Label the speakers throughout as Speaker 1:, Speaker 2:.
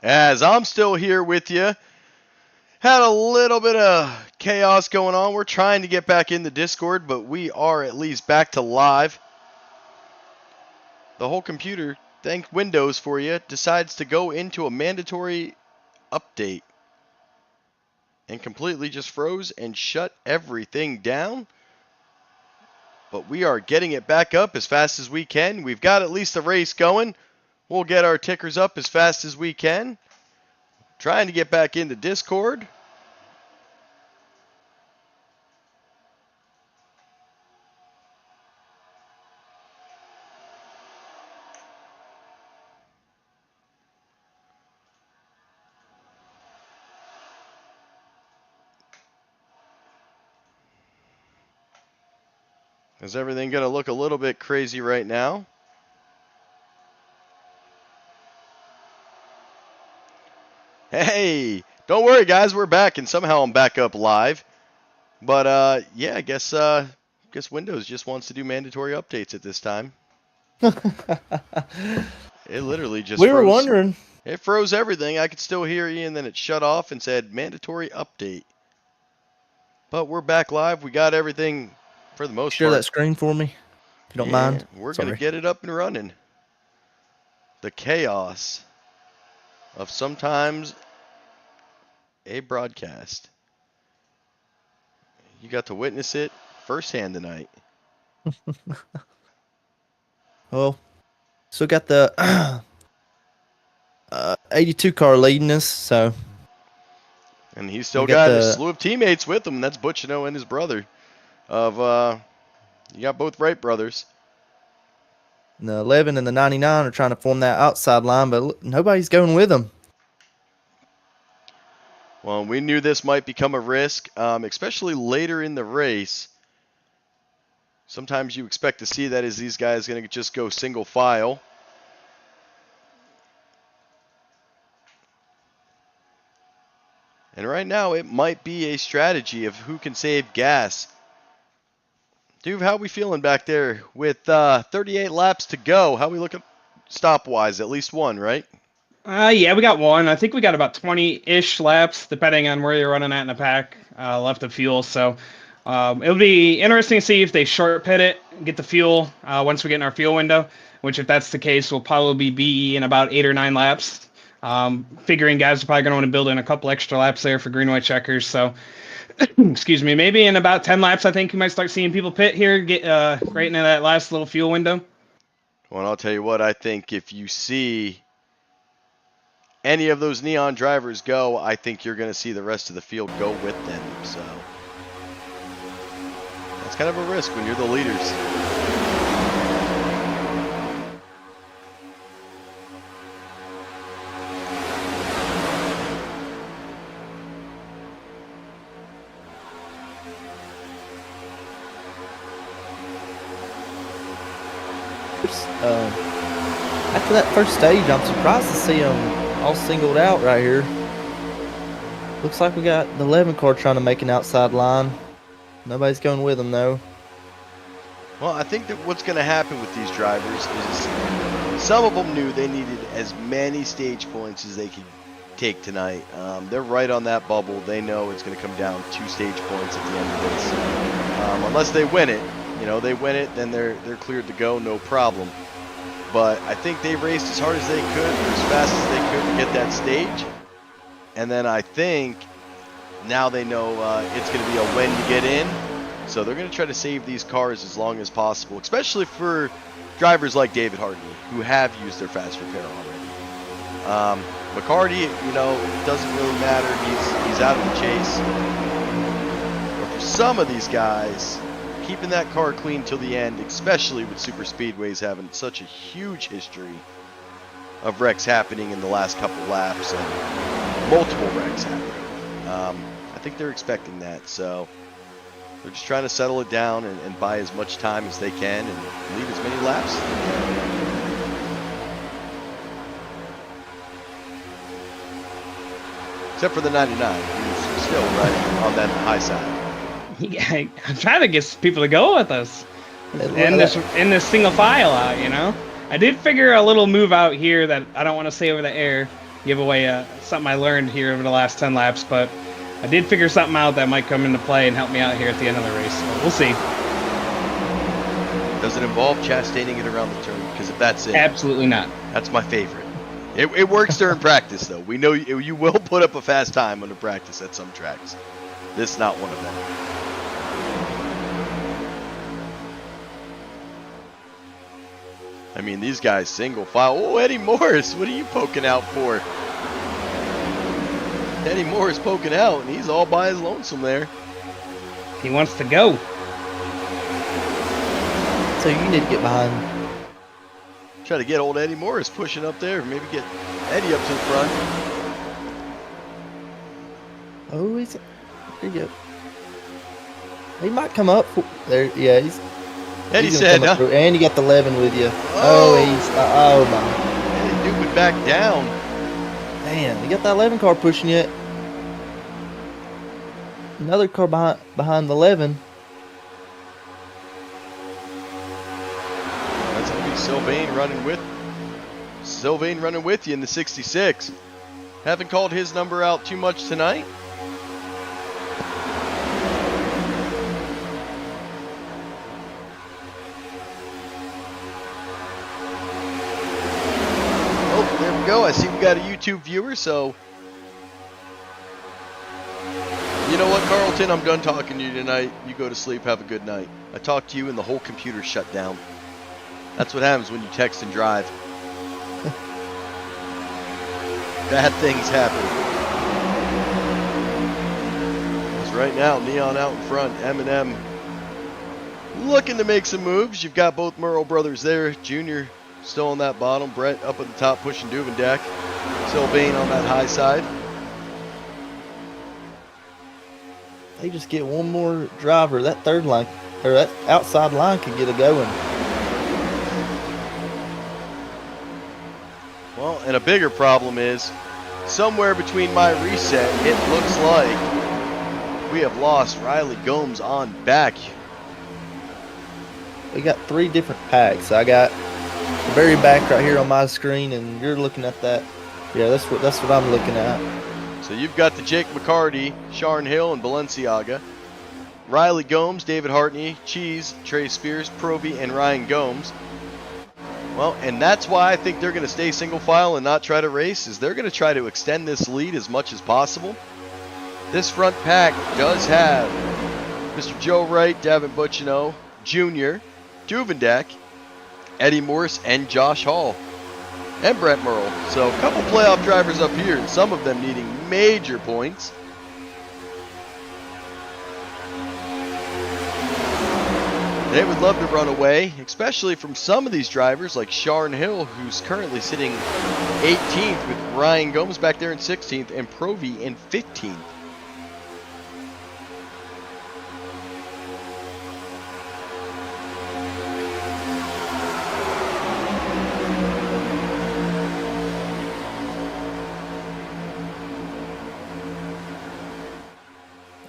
Speaker 1: As I'm still here with you. Had a little bit of chaos going on. We're trying to get back in the Discord, but we are at least back to live. The whole computer, thank Windows for you, decides to go into a mandatory update and completely just froze and shut everything down. But we are getting it back up as fast as we can. We've got at least a race going. We'll get our tickers up as fast as we can. Trying to get back into Discord. Is everything going to look a little bit crazy right now? Hey, don't worry guys, we're back, and somehow I'm back up live. But yeah, I guess Windows just wants to do mandatory updates at this time. It literally just
Speaker 2: we were wondering.
Speaker 1: It froze everything. I could still hear you, and then it shut off and said mandatory update. But we're back live. We got everything for the most part.
Speaker 2: Share that screen for me, if you don't mind.
Speaker 1: We're going to get it up and running. The chaos of sometimes a broadcast. You got to witness it firsthand tonight.
Speaker 2: Well, still got the 82 car leading us, so.
Speaker 1: And he's still got a slew of teammates with him. That's Butchino and his brother. You got both Wright brothers.
Speaker 2: The 11 and the 99 are trying to form that outside line, but nobody's going with them.
Speaker 1: Well, we knew this might become a risk, especially later in the race. Sometimes you expect to see that as these guys going to just go single file. And right now, it might be a strategy of who can save gas. Dude, how we feeling back there with 38 laps to go? How we looking stop-wise? At least one, right?
Speaker 3: Yeah, we got one. I think we got about 20-ish laps, depending on where you're running at in the pack, left of fuel. So it'll be interesting to see if they short pit it and get the fuel once we get in our fuel window, which if that's the case, will probably be in about 8 or 9 laps. Figuring guys are probably going to want to build in a couple extra laps there for green-white checkers. So, excuse me, maybe in about 10 laps, I think you might start seeing people pit here, get right into that last little fuel window.
Speaker 1: Well, I'll tell you what, I think if you see any of those neon drivers go, I think you're going to see the rest of the field go with them. So that's kind of a risk when you're the leaders.
Speaker 2: After that first stage, I'm surprised to see them all singled out right here. Looks like we got the 11 car trying to make an outside line. Nobody's going with them though.
Speaker 1: Well, I think that what's going to happen with these drivers is some of them knew they needed as many stage points as they could take tonight. They're right on that bubble. They know it's going to come down 2 stage points at the end of this. Unless they win it. They win it, then they're cleared to go, no problem. But I think they raced as hard as they could, as fast as they could to get that stage. And then I think now they know it's going to be a when you get in. So they're going to try to save these cars as long as possible, especially for drivers like David Hardy, who have used their fast repair already. McCarty, it doesn't really matter. He's out of the chase. But for some of these guys, keeping that car clean till the end, especially with super speedways having such a huge history of wrecks happening in the last couple laps and multiple wrecks happening. I think they're expecting that, so they're just trying to settle it down and buy as much time as they can and leave as many laps as they can. Except for the 99, who's still right on that high side.
Speaker 3: Yeah, I'm trying to get people to go with us in this single file out, I did figure a little move out here that I don't want to say over the air. give away something I learned here over the last 10 laps, but I did figure something out that might come into play and help me out here at the end of the race. So we'll see.
Speaker 1: Does it involve chastaning it around the turn? Because if that's it,
Speaker 3: Absolutely not.
Speaker 1: that's my favorite. It works during practice, though. We know you will put up a fast time under practice at some tracks. This is not one of them. I mean, these guys single file. Oh, Eddie Morris, what are you poking out for? Eddie Morris poking out, and he's all by his lonesome there.
Speaker 3: He wants to go.
Speaker 2: So you need to get behind.
Speaker 1: Try to get old Eddie Morris pushing up there. Maybe get Eddie up to the front.
Speaker 2: Oh, he's there. You go. He might come up there. Yeah, he's.
Speaker 1: Eddie
Speaker 2: he's
Speaker 1: said,
Speaker 2: through. And you got the 11 with you. Oh, he's. Oh my.
Speaker 1: Eddie Duke back down.
Speaker 2: Man, you got that 11 car pushing you. Another car behind the 11.
Speaker 1: That's gonna be Sylvain running with you in the 66. Haven't called his number out too much tonight. Oh, there we go. I see we got a YouTube viewer, so you know what, Carlton? I'm done talking to you tonight. You go to sleep. Have a good night. I talked to you and the whole computer shut down. That's what happens when you text and drive. Bad things happen. Because right now, Neon out in front. Eminem looking to make some moves. You've got both Murrow brothers there. Junior still on that bottom. Brett up at the top pushing Duvendeck. Sylvain on that high side.
Speaker 2: They just get one more driver. That third line, or that outside line could get it going.
Speaker 1: Well, and a bigger problem is, somewhere between my reset, it looks like we have lost Riley Gomes on back.
Speaker 2: We got 3 different packs. I got the very back right here on my screen, and you're looking at that. Yeah, that's what I'm looking at.
Speaker 1: So you've got the Jake McCarty, Sharn Hill, and Balenciaga. Riley Gomes, David Hartney, Cheese, Trey Spears, Provy, and Ryan Gomes. Well, and that's why I think they're going to stay single file and not try to race, is they're going to try to extend this lead as much as possible. This front pack does have Mr. Joe Wright, Davin Butchino, Jr., Duvendeck, Eddie Morris, and Josh Hall, and Brett Murrell. So a couple playoff drivers up here, and some of them needing major points. They would love to run away, especially from some of these drivers like Sharn Hill, who's currently sitting 18th, with Ryan Gomes back there in 16th and Provy in 15th.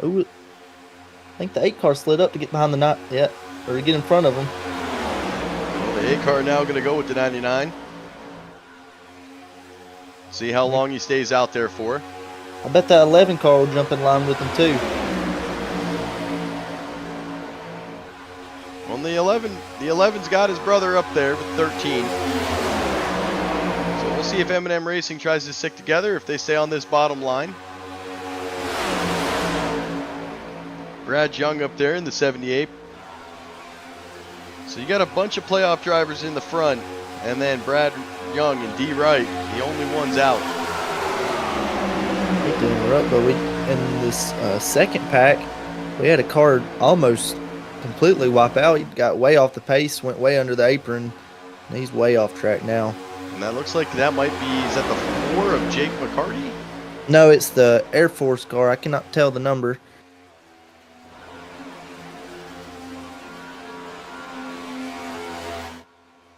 Speaker 2: Ooh, I think the 8 car slid up to get behind the 9. Yeah, or to get in front of them.
Speaker 1: Well, the 8 car now going to go with the 99. See how long he stays out there for.
Speaker 2: I bet that 11 car will jump in line with them too.
Speaker 1: On the 11's got his brother up there with 13. So we'll see if M&M Racing tries to stick together, if they stay on this bottom line. Brad Young up there in the 78. So you got a bunch of playoff drivers in the front, and then Brad Young and D. Wright, the only ones out.
Speaker 2: But in this second pack, we had a car almost completely wipe out. He got way off the pace, went way under the apron, and he's way off track now.
Speaker 1: And that looks like that might be, is that the 4 of Jake McCarty?
Speaker 2: No, it's the Air Force car. I cannot tell the number.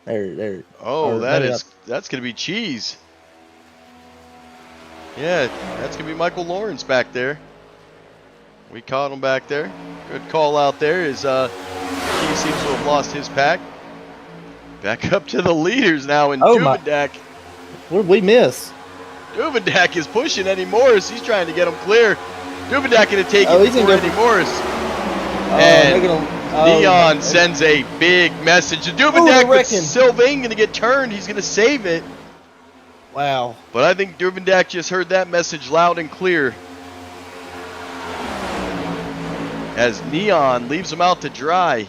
Speaker 2: There.
Speaker 1: Oh, that's gonna be Cheese. Yeah, that's gonna be Michael Lawrence back there. We caught him back there. Good call out there. Cheese seems to have lost his pack. Back up to the leaders now in Duvendeck.
Speaker 2: What did we miss?
Speaker 1: Duvendak is pushing Eddie Morris. He's trying to get him clear. Duvendak going to take it
Speaker 2: he's gonna
Speaker 1: before
Speaker 2: go
Speaker 1: Eddie
Speaker 2: for-
Speaker 1: Morris.
Speaker 2: they're
Speaker 1: And
Speaker 2: gonna,
Speaker 1: Neon sends a big message to Duvendak,
Speaker 2: they're
Speaker 1: but
Speaker 2: wrecking.
Speaker 1: Sylvain going to get turned. He's going to save it.
Speaker 2: Wow.
Speaker 1: But I think Duvendak just heard that message loud and clear. As Neon leaves him out to dry.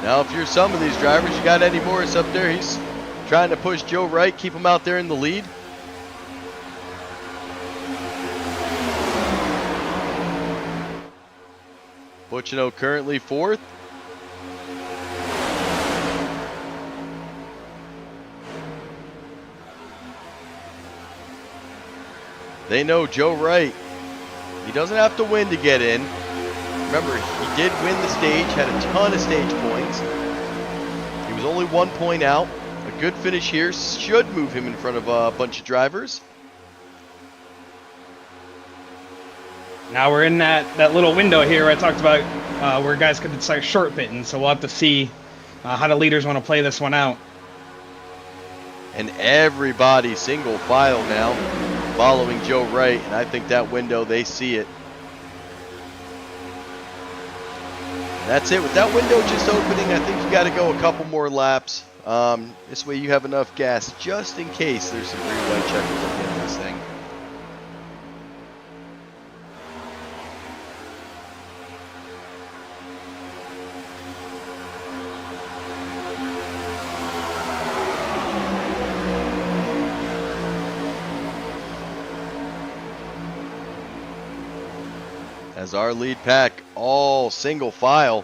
Speaker 1: Now, if you're some of these drivers, you got Eddie Morris up there. He's trying to push Joe Wright, keep him out there in the lead. Buccino currently fourth. They know Joe Wright. He doesn't have to win to get in. Remember, he did win the stage, had a ton of stage points. He was only 1 point out. A good finish here should move him in front of a bunch of drivers.
Speaker 3: Now we're in that little window here where I talked about where guys could start short pitting. So we'll have to see how the leaders want to play this one out.
Speaker 1: And everybody single file now following Joe Wright. And I think that window, they see it. That's it. With that window just opening, I think you got to go a couple more laps. This way you have enough gas just in case there's some green white checkers at the end of this thing. As our lead pack all single file.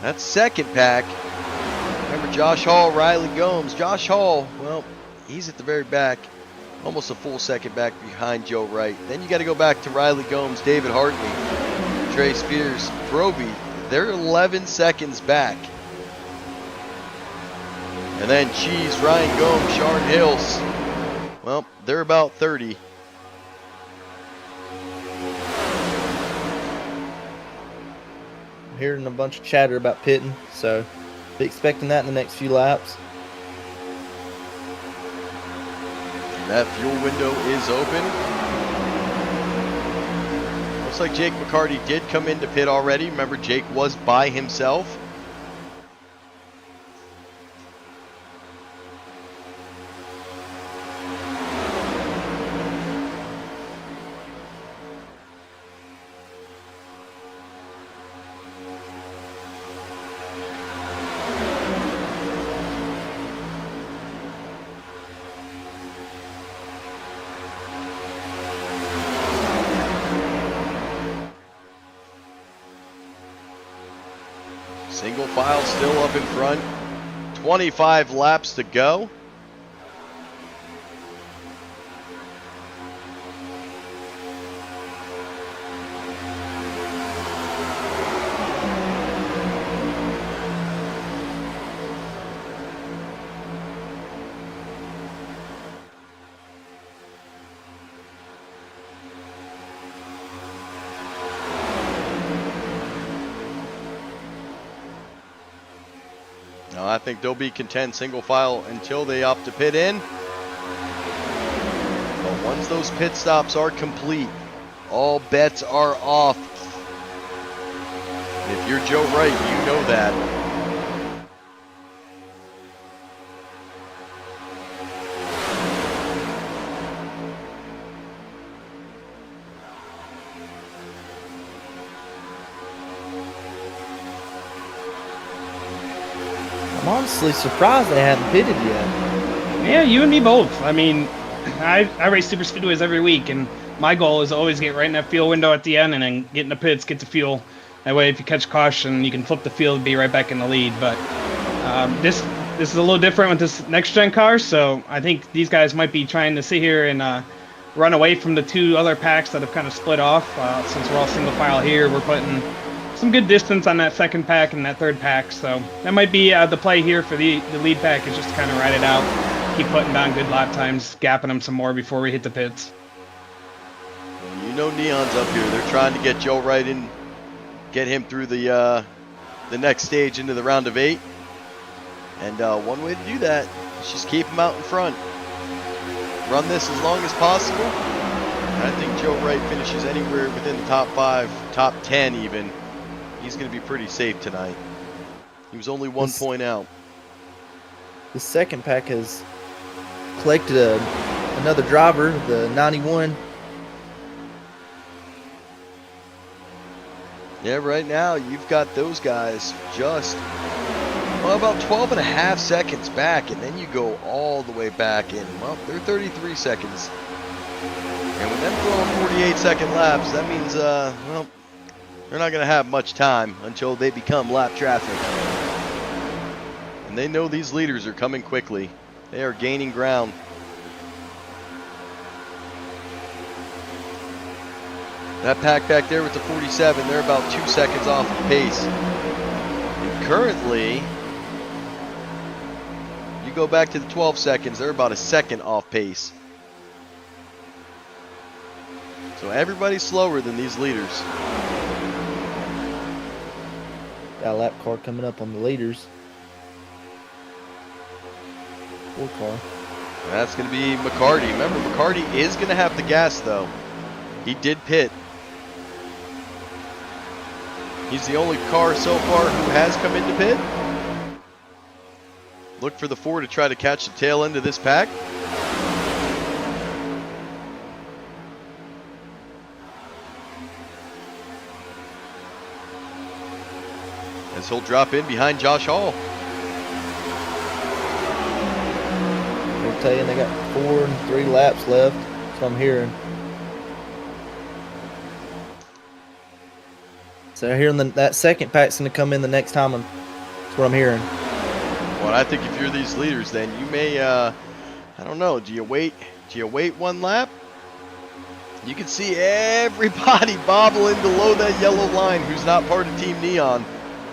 Speaker 1: That's second pack. Remember Josh Hall, Riley Gomes. Josh Hall, well, he's at the very back. Almost a full second back behind Joe Wright. Then you got to go back to Riley Gomes, David Hartley, Trey Spears, Proby. They're 11 seconds back. And then Cheese, Ryan Gomes, Sharon Hills. Well, they're about 30.
Speaker 2: Hearing a bunch of chatter about pitting, so be expecting that in the next few laps.
Speaker 1: That fuel window is open. Looks like Jake McCarty did come into pit already. Remember, Jake was by himself. Single file still up in front. 25 laps to go. Now I think they'll be content single file until they opt to pit in. But once those pit stops are complete, all bets are off. And if you're Joe Wright, you know that.
Speaker 2: I'm honestly surprised they haven't pitted yet.
Speaker 3: Yeah, you and me both. I mean, I race super speedways every week, and my goal is to always get right in that fuel window at the end and then get in the pits, get the fuel. That way, if you catch caution, you can flip the field and be right back in the lead. But this is a little different with this next-gen car, so I think these guys might be trying to sit here and run away from the two other packs that have kind of split off. Since we're all single file here, we're putting some good distance on that second pack and that third pack, so that might be the play here for the lead pack, is just to kind of ride it out, keep putting down good lap times, gapping them some more before we hit the pits.
Speaker 1: You know Neon's up here. They're trying to get Joe Wright in, get him through the next stage into the round of 8. And one way to do that is just keep them out in front. Run this as long as possible. And I think Joe Wright finishes anywhere within the top 5, top 10 even. He's going to be pretty safe tonight. He was only 1 point out.
Speaker 2: The second pack has collected another driver, the 91.
Speaker 1: Yeah, right now you've got those guys just about 12 and a half seconds back, and then you go all the way back in. Well, they're 33 seconds. And with them throwing 48-second laps, that means, well, they're not going to have much time until they become lap traffic. And they know these leaders are coming quickly. They are gaining ground. That pack back there with the 47, they're about 2 seconds off of pace. And currently, you go back to the 12 seconds, they're about a second off pace. So everybody's slower than these leaders.
Speaker 2: Got a lap car coming up on the leaders. 4 car.
Speaker 1: That's going to be McCarty. Remember, McCarty is going to have the gas, though. He did pit. He's the only car so far who has come into pit. Look for the 4 to try to catch the tail end of this pack. As he'll drop in behind Josh Hall.
Speaker 2: They're saying they got 4 and 3 laps left. That's what I'm hearing. So hearing that second pack's going to come in the next time. That's what I'm hearing.
Speaker 1: Well, I think if you're these leaders, then you may, I don't know, do you wait 1 lap? You can see everybody bobbling below that yellow line who's not part of Team Neon.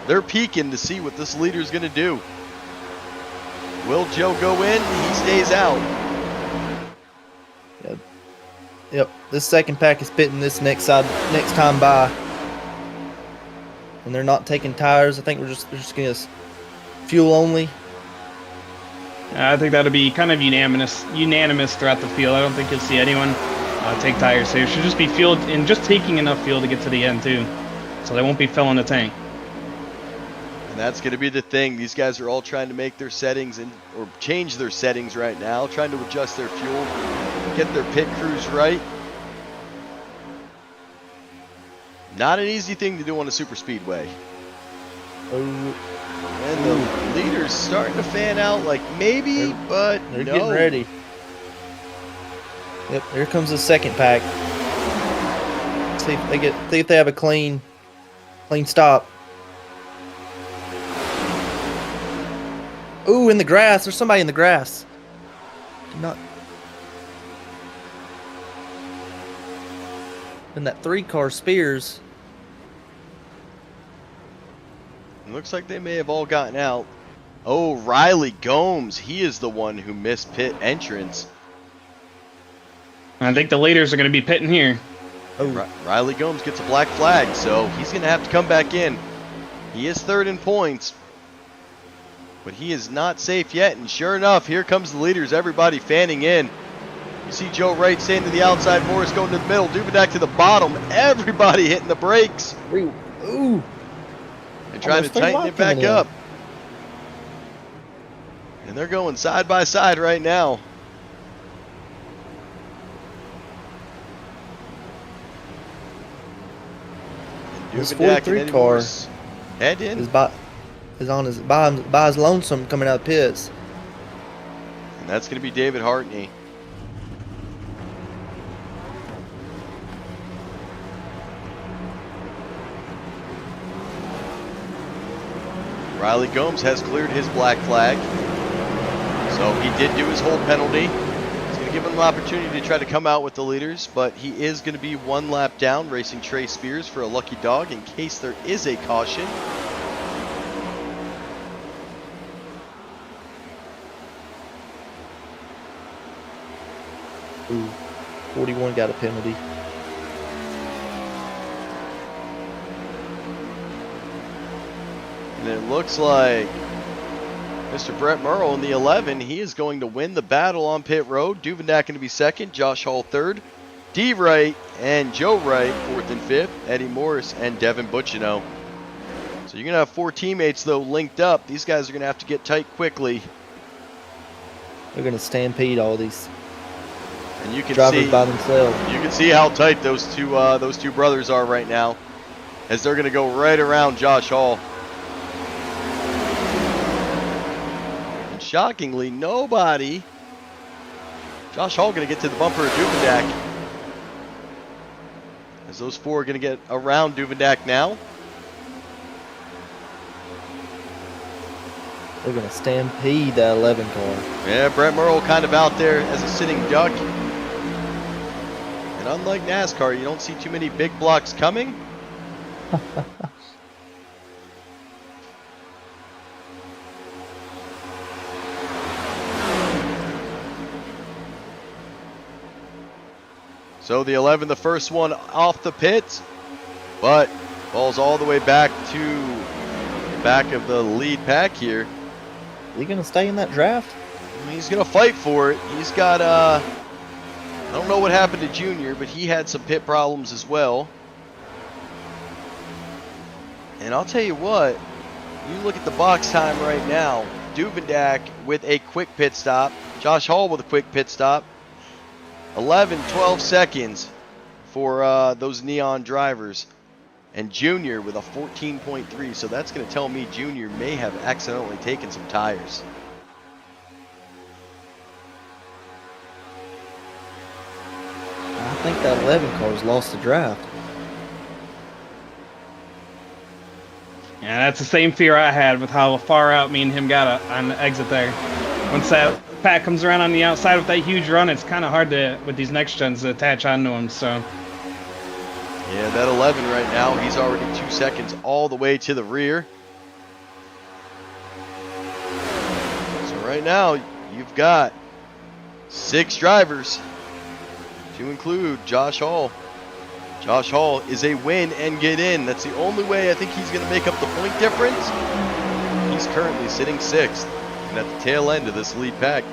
Speaker 1: They're peeking to see what this leader's going to do. Will Joe go in? He stays out.
Speaker 2: Yep. This second pack is pitting this next time by. And they're not taking tires. I think they're just going to fuel only.
Speaker 3: I think that'll be kind of unanimous throughout the field. I don't think you'll see anyone take tires here. It should just be fueled and just taking enough fuel to get to the end too. So they won't be filling the tank.
Speaker 1: And that's going to be the thing. These guys are all trying to make their settings or change their settings right now, trying to adjust their fuel, get their pit crews right. Not an easy thing to do on a super speedway. And the leader's starting to fan out like maybe, but
Speaker 2: they're
Speaker 1: no.
Speaker 2: getting ready. Yep, here comes the second pack. See if they have a clean stop. Ooh, in the grass. There's somebody in the grass. And that 3 car Spears.
Speaker 1: It looks like they may have all gotten out. Oh, Riley Gomes. He is the one who missed pit entrance.
Speaker 3: I think the leaders are going to be pitting here.
Speaker 1: Oh. Riley Gomes gets a black flag, so he's going to have to come back in. He is 3rd in points, but he is not safe yet. And sure enough, here comes the leaders. Everybody fanning in. You see Joe Wright staying to the outside, Morris going to the middle, Dubedak to the bottom. Everybody hitting the brakes.
Speaker 2: Ooh.
Speaker 1: And trying to tighten it back up. And they're going side by side right now.
Speaker 2: This 43 car
Speaker 1: head in.
Speaker 2: is by his lonesome coming out of pits.
Speaker 1: And that's going to be David Hartney. Riley Gomes has cleared his black flag. So he did do his hold penalty. It's going to give him an opportunity to try to come out with the leaders, but he is going to be 1 lap down, racing Trey Spears for a lucky dog in case there is a caution.
Speaker 2: Ooh, 41 got a penalty.
Speaker 1: And it looks like Mr. Brett Murrell in the 11. He is going to win the battle on pit road. Duvendak going to be second. Josh Hall third. D. Wright and Joe Wright fourth and fifth. Eddie Morris and Devin Butchino. So you're going to have 4 teammates, though, linked up. These guys are going to have to get tight quickly.
Speaker 2: They're going to stampede all these
Speaker 1: And you can
Speaker 2: drivers
Speaker 1: see
Speaker 2: by themselves.
Speaker 1: You can see how tight those two brothers are right now, as they're going to go right around Josh Hall. And shockingly, nobody. Josh Hall going to get to the bumper of Duvendak, as those 4 are going to get around Duvendak now.
Speaker 2: They're going to stampede that 11 car.
Speaker 1: Yeah, Brett Murrell kind of out there as a sitting duck. And unlike NASCAR, you don't see too many big blocks coming. So the 11, the first one off the pits, but falls all the way back to the back of the lead pack here.
Speaker 2: Is he going to stay in that draft?
Speaker 1: He's going to fight for it. He's got, I don't know what happened to Junior, but he had some pit problems as well. And I'll tell you what, you look at the box time right now, Duvendak with a quick pit stop, Josh Hall with a quick pit stop, 11, 12 seconds for those Neon drivers. And Junior with a 14.3, so that's going to tell me Junior may have accidentally taken some tires.
Speaker 2: I think that 11 car's lost the draft.
Speaker 3: Yeah, that's the same fear I had with how far out me and him got on the exit there. Once that pack comes around on the outside with that huge run, it's kind of hard to, with these next gens, to attach onto him. So.
Speaker 1: Yeah, that 11 right now, he's already 2 seconds all the way to the rear. So right now, you've got 6 drivers, to include Josh Hall. Josh Hall is a win and get in. That's the only way I think he's going to make up the point difference. He's currently sitting 6th and at the tail end of this lead pack.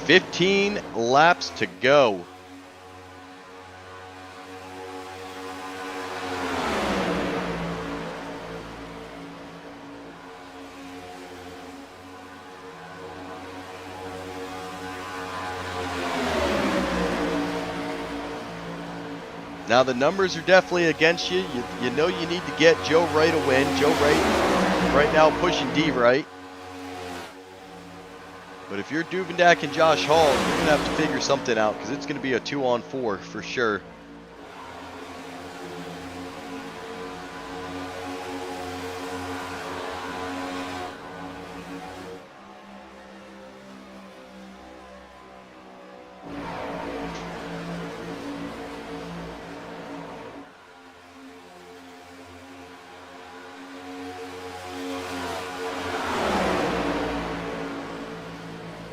Speaker 1: 15 laps to go. Now the numbers are definitely against you. You know you need to get Joe Wright a win. Joe Wright right now pushing D Wright. But if you're Duvendak and Josh Hall, you're going to have to figure something out, because it's going to be a 2-on-4 for sure.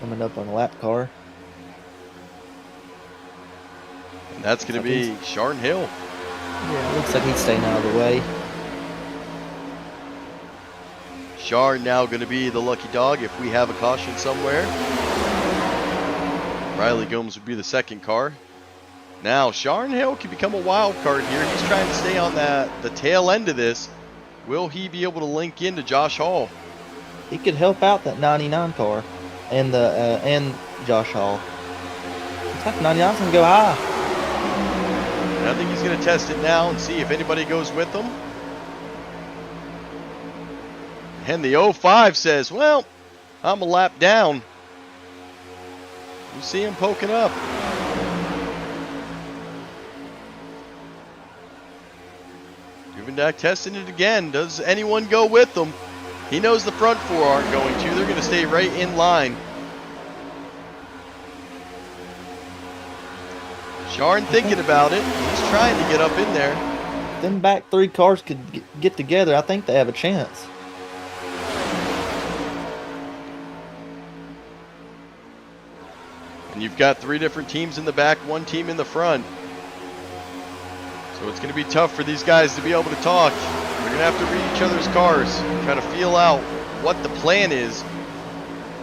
Speaker 2: Coming up on a lap car.
Speaker 1: And that's going to be Sharn Hill.
Speaker 2: Yeah, it looks like he's staying out of the way.
Speaker 1: Sharn now going to be the lucky dog if we have a caution somewhere. Riley Gomes would be the second car. Now Sharn Hill can become a wild card here. He's trying to stay on the tail end of this. Will he be able to link into Josh Hall?
Speaker 2: He could help out that 99 car and the and Josh Hall. Looks like 99's gonna go high.
Speaker 1: And I think he's going to test it now and see if anybody goes with him. And the 05 says, well, I'm a lap down. You see him poking up. Duvendak testing it again. Does anyone go with them? He knows the front 4 aren't going to. They're going to stay right in line. Sharn thinking about it. He's trying to get up in there.
Speaker 2: Them back 3 cars could get together. I think they have a chance.
Speaker 1: And you've got 3 different teams in the back, 1 team in the front. So it's going to be tough for these guys to be able to talk. They're going to have to read each other's cars, try to feel out what the plan is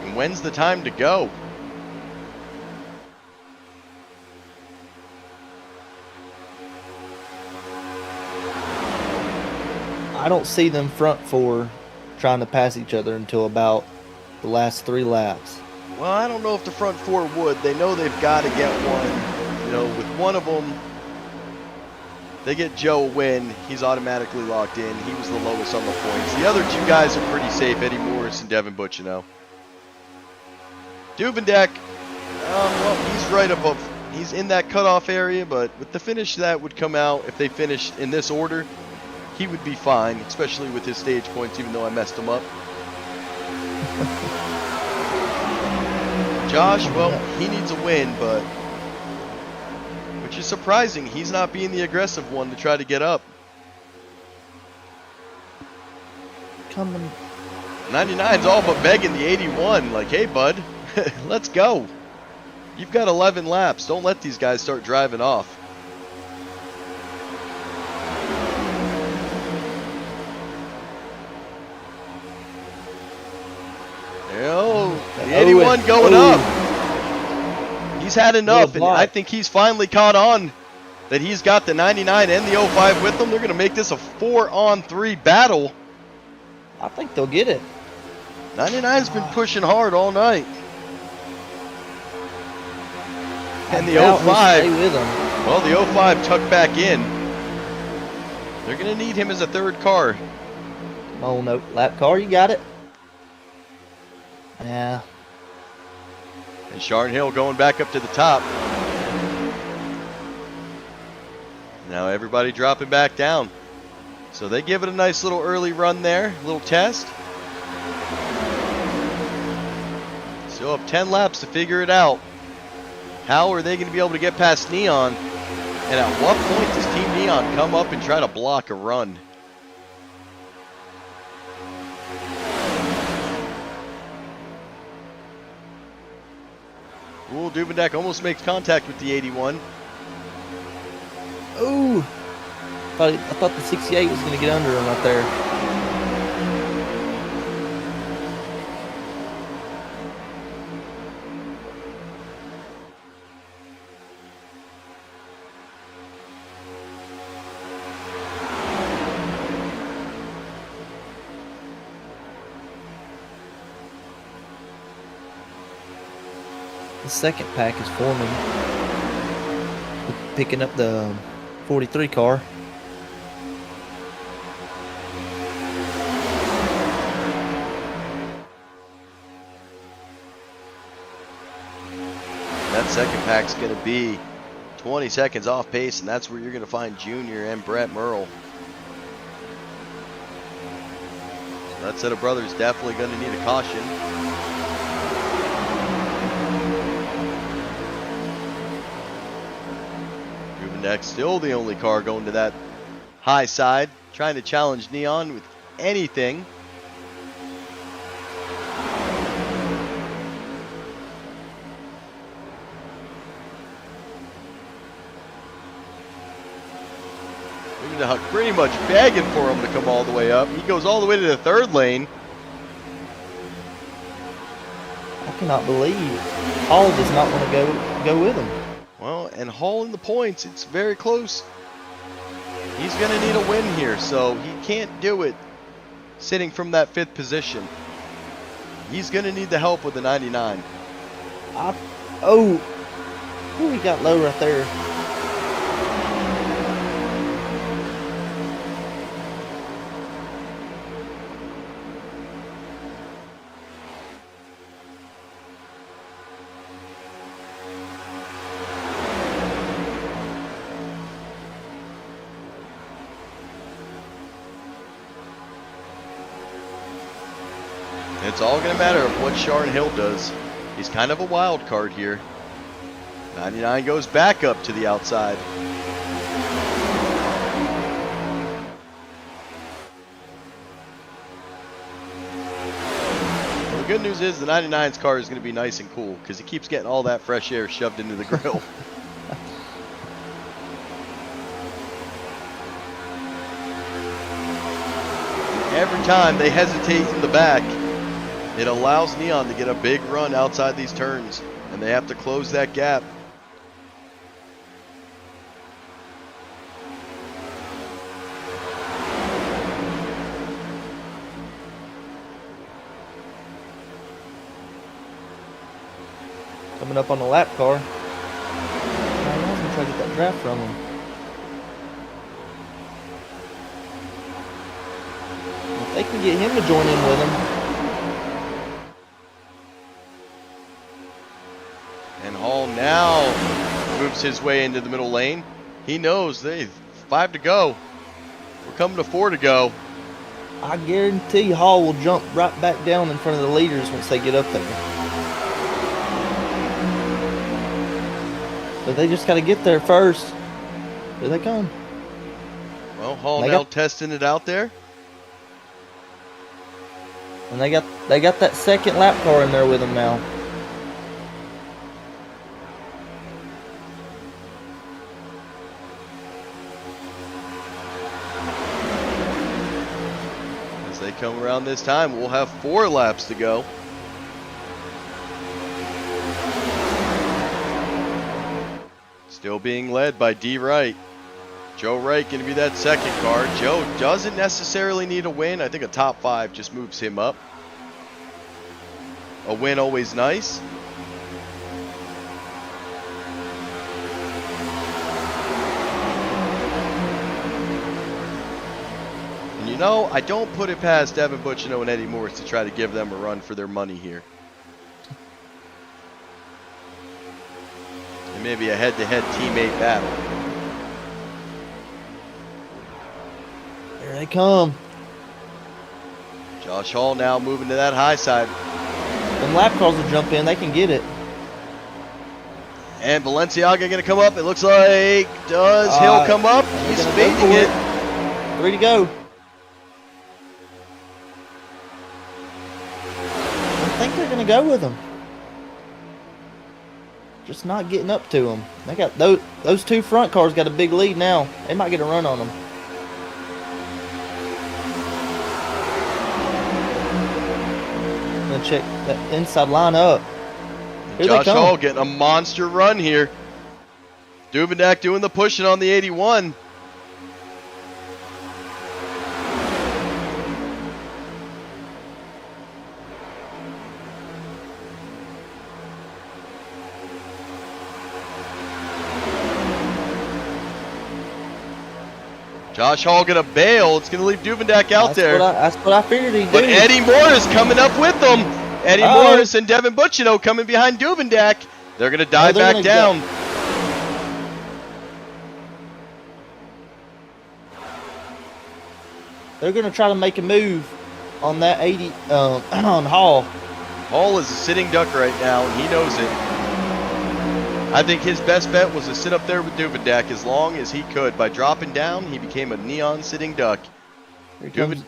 Speaker 1: and when's the time to go.
Speaker 2: I don't see them front four trying to pass each other until about the last 3 laps.
Speaker 1: Well, I don't know if the front four would. They know they've got to get one. You know, with one of them, they get Joe a win. He's automatically locked in. He was the lowest on the points. The other 2 guys are pretty safe, Eddie Morris and Devin Butchino. Duvendeck, well, he's right above. He's in that cutoff area, but with the finish that would come out, if they finished in this order, he would be fine, especially with his stage points, even though I messed him up. Josh, well, he needs a win, but which is surprising. He's not being the aggressive one to try to get up.
Speaker 2: Coming.
Speaker 1: 99's all but begging the 81, like, hey, bud, let's go. You've got 11 laps. Don't let these guys start driving off. The 81 going up. He's had enough, and I think he's finally caught on that he's got the 99 and the 05 with them. They're going to make this a 4-on-3 battle.
Speaker 2: I think they'll get it.
Speaker 1: 99's been pushing hard all night. And the 05,
Speaker 2: stay with him.
Speaker 1: well, the 05 tucked back in. They're going to need him as a third car.
Speaker 2: Come on, no lap car, you got it. Yeah.
Speaker 1: And Sharn Hill going back up to the top. Now everybody dropping back down. So they give it a nice little early run there, little test. Still have 10 laps to figure it out. How are they going to be able to get past Neon? And at what point does Team Neon come up and try to block a run? Ooh, Duvendeck almost makes contact with the 81.
Speaker 2: Ooh. I thought the 68 was going to get under him right there. The second pack is forming, picking up the 43 car.
Speaker 1: That second pack's going to be 20 seconds off pace, and that's where you're going to find Junior and Brett Merle. So that set of brothers definitely going to need a caution. Next, still the only car going to that high side, trying to challenge Neon with anything. Pretty much begging for him to come all the way up. He goes all the way to the third lane.
Speaker 2: I cannot believe Hall does not want to go with him.
Speaker 1: Well, and Hall in the points, it's very close. He's going to need a win here, so he can't do it sitting from that 5th position. He's going to need the help with the 99.
Speaker 2: Oh, he got low right there.
Speaker 1: It's all going to matter of what Sharn Hill does. He's kind of a wild card here. 99 goes back up to the outside. Well, the good news is the 99's car is going to be nice and cool because he keeps getting all that fresh air shoved into the grill. Every time they hesitate in the back, It allows Neon to get a big run outside these turns, and they have to close that gap.
Speaker 2: Coming up on the lap car. I was gonna try to get that draft from him. If they can get him to join in with him.
Speaker 1: And Hall now moves his way into the middle lane. He knows they 5 to go. We're coming to 4 to go.
Speaker 2: I guarantee Hall will jump right back down in front of the leaders once they get up there. But they just got to get there first. Here they come.
Speaker 1: Well, Hall now testing it out there.
Speaker 2: And they got that second lap car in there with them now.
Speaker 1: As they come around this time, we'll have 4 laps to go. Still being led by D. Wright. Joe Wright going to be that second car. Joe doesn't necessarily need a win. I think a top 5 just moves him up. A win always nice. And you know, I don't put it past Devin Butchino and Eddie Morris to try to give them a run for their money here. And maybe a head-to-head teammate battle.
Speaker 2: Here they come.
Speaker 1: Josh Hall now moving to that high side.
Speaker 2: Them lap cars will jump in. They can get it.
Speaker 1: And Balenciaga going to come up. It looks like, does Hill come up? He's fading it.
Speaker 2: 3 to go. I think they're going to go with them. Just not getting up to them. They got those 2 front cars got a big lead now. They might get a run on them. I'm gonna check that inside line up. Here
Speaker 1: Josh Hall getting a monster run here. Duvendak doing the pushing on the 81. Josh Hall gonna bail. It's gonna leave Duvendak out there.
Speaker 2: That's what I figured he'd do.
Speaker 1: But Eddie Morris coming up with them. Eddie Morris and Devin Butchino coming behind Duvendak. They're gonna dive back down.
Speaker 2: They're gonna try to make a move on that 80 on Hall.
Speaker 1: Hall is a sitting duck right now, and he knows it. I think his best bet was to sit up there with Duvendak as long as he could. By dropping down, he became a neon sitting duck.
Speaker 2: Here comes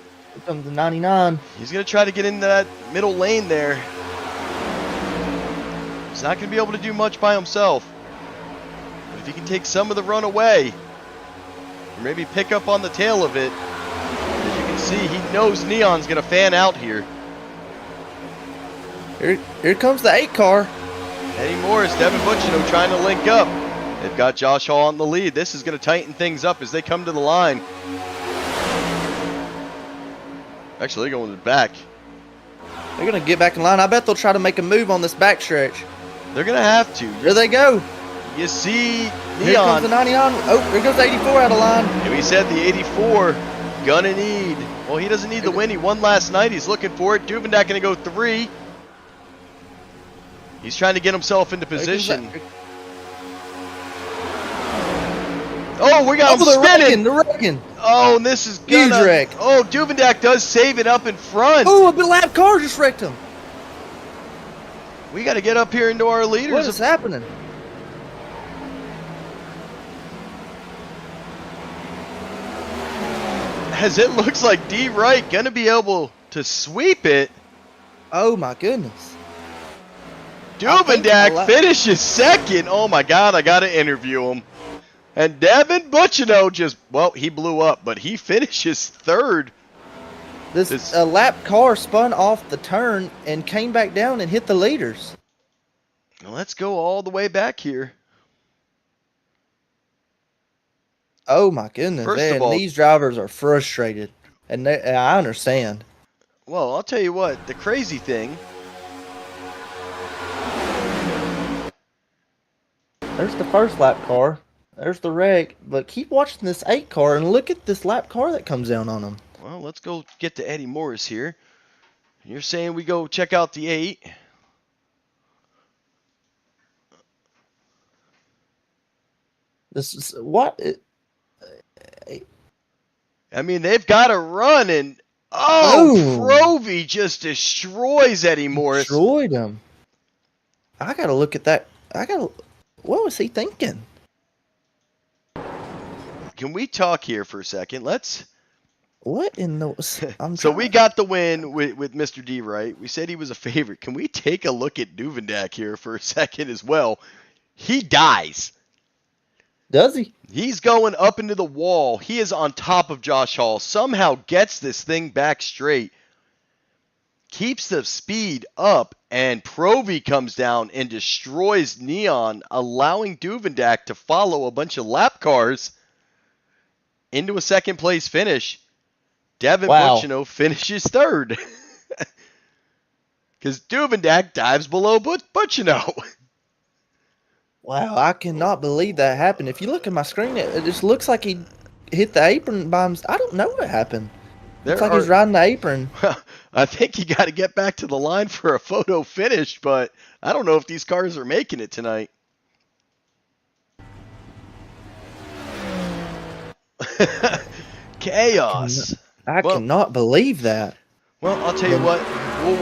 Speaker 2: the 99.
Speaker 1: He's going to try to get into that middle lane there. He's not going to be able to do much by himself. But if he can take some of the run away, or maybe pick up on the tail of it, as you can see, he knows Neon's going to fan out here.
Speaker 2: Here comes the 8 car.
Speaker 1: Eddie Morris, Devin Butchino trying to link up. They've got Josh Hall on the lead. This is going to tighten things up as they come to the line. Actually, they're going to the back.
Speaker 2: They're going to get back in line. I bet they'll try to make a move on this back stretch.
Speaker 1: They're going to have to.
Speaker 2: There they go.
Speaker 1: You see Neon.
Speaker 2: Here comes the 99. Oh, here goes the 84 out of line.
Speaker 1: And we said the 84 gonna need. Well, he doesn't need the win. He won last night. He's looking for it. Duvendak going to go 3. He's trying to get himself into position. Oh, we got him spinning.
Speaker 2: The wrecking.
Speaker 1: Oh, and this is
Speaker 2: huge wreck.
Speaker 1: Oh, Duvendak does save it up in front.
Speaker 2: Oh, a lap car just wrecked him.
Speaker 1: We got to get up here into our leaders.
Speaker 2: What is happening?
Speaker 1: As it looks like D. Wright going to be able to sweep it.
Speaker 2: Oh, my goodness.
Speaker 1: Duvendak finishes second. Oh, my God. I got to interview him. And Devin Butchino just, well, he blew up, but he finishes 3rd.
Speaker 2: This lap car spun off the turn and came back down and hit the leaders.
Speaker 1: Let's go all the way back here.
Speaker 2: Oh my goodness,
Speaker 1: First of
Speaker 2: man!
Speaker 1: all,
Speaker 2: These drivers are frustrated, and I understand.
Speaker 1: well, I'll tell you what. The crazy thing.
Speaker 2: There's the first lap car. There's the wreck. But keep watching this 8 car and look at this lap car that comes down on them.
Speaker 1: Well, let's go get to Eddie Morris here. You're saying we go check out the 8.
Speaker 2: This is what?
Speaker 1: I mean, they've got a run, and Provy just destroys Eddie Morris.
Speaker 2: Destroyed him. I gotta look at that. What was he thinking?
Speaker 1: Can we talk here for a second? Let's.
Speaker 2: What in the?
Speaker 1: So we got the win with Mr. D, right? We said he was a favorite. Can we take a look at Duvendak here for a second as well? He dies.
Speaker 2: Does he?
Speaker 1: He's going up into the wall. He is on top of Josh Hall. Somehow gets this thing back straight. Keeps the speed up. And Provy comes down and destroys Neon, allowing Duvendak to follow a bunch of lap cars into a second place finish. Devin Butchino finishes third. Because Duvendak dives below Butchino.
Speaker 2: Wow, I cannot believe that happened. If you look at my screen, it just looks like he hit the apron by himself. I don't know what happened. Looks like he's riding the apron.
Speaker 1: I think you got to get back to the line for a photo finish, but I don't know if these cars are making it tonight. Chaos.
Speaker 2: I cannot believe that.
Speaker 1: Well, I'll tell you what. We'll